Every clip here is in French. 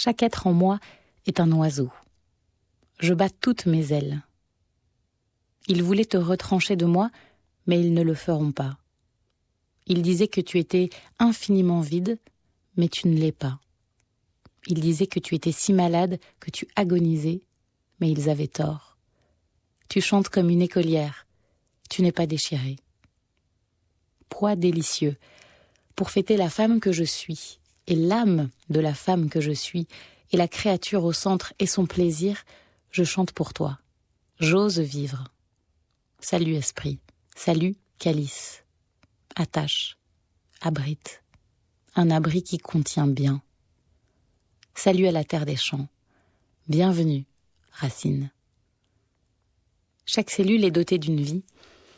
Chaque être en moi est un oiseau. Je bats toutes mes ailes. Ils voulaient te retrancher de moi, mais ils ne le feront pas. Ils disaient que tu étais infiniment vide, mais tu ne l'es pas. Ils disaient que tu étais si malade que tu agonisais, mais ils avaient tort. Tu chantes comme une écolière, tu n'es pas déchirée. Poids délicieux, pour fêter la femme que je suis, et l'âme de la femme que je suis, et la créature au centre et son plaisir, je chante pour toi. J'ose vivre. Salut esprit, salut calice. Attache, abrite, un abri qui contient bien. Salut à la terre des champs. Bienvenue, racine. Chaque cellule est dotée d'une vie.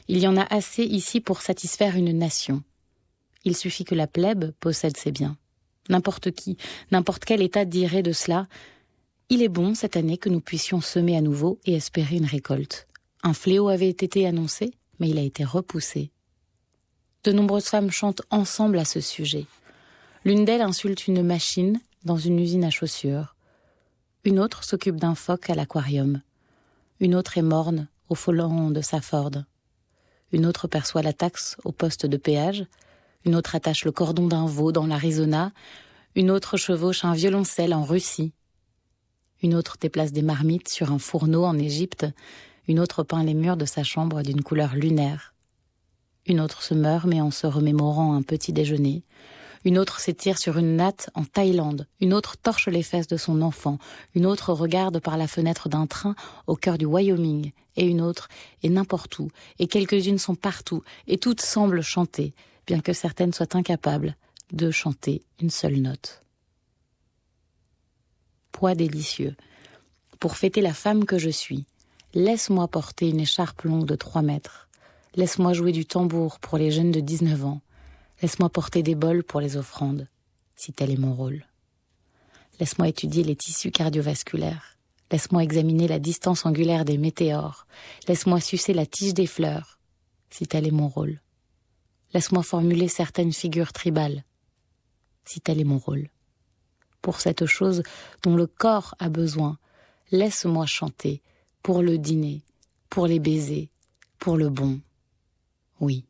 Il y en a assez ici pour satisfaire une nation. Il suffit que la plèbe possède ses biens. N'importe qui, n'importe quel état dirait de cela. Il est bon cette année que nous puissions semer à nouveau et espérer une récolte. Un fléau avait été annoncé, mais il a été repoussé. De nombreuses femmes chantent ensemble à ce sujet. L'une d'elles insulte une machine dans une usine à chaussures. Une autre s'occupe d'un phoque à l'aquarium. Une autre est morne au volant de sa Ford. Une autre perçoit la taxe au poste de péage. Une autre attache le cordon d'un veau dans l'Arizona. Une autre chevauche un violoncelle en Russie. Une autre déplace des marmites sur un fourneau en Égypte. Une autre peint les murs de sa chambre d'une couleur lunaire. Une autre se meurt mais en se remémorant un petit déjeuner. Une autre s'étire sur une natte en Thaïlande. Une autre torche les fesses de son enfant. Une autre regarde par la fenêtre d'un train au cœur du Wyoming. Et une autre est n'importe où. Et quelques-unes sont partout. Et toutes semblent chanter, bien que certaines soient incapables de chanter une seule note. Poids délicieux. Pour fêter la femme que je suis, laisse-moi porter une écharpe longue de 3 mètres. Laisse-moi jouer du tambour pour les jeunes de 19 ans. Laisse-moi porter des bols pour les offrandes, si tel est mon rôle. Laisse-moi étudier les tissus cardiovasculaires. Laisse-moi examiner la distance angulaire des météores. Laisse-moi sucer la tige des fleurs, si tel est mon rôle. Laisse-moi formuler certaines figures tribales, si tel est mon rôle. Pour cette chose dont le corps a besoin, laisse-moi chanter pour le dîner, pour les baisers, pour le bon. Oui.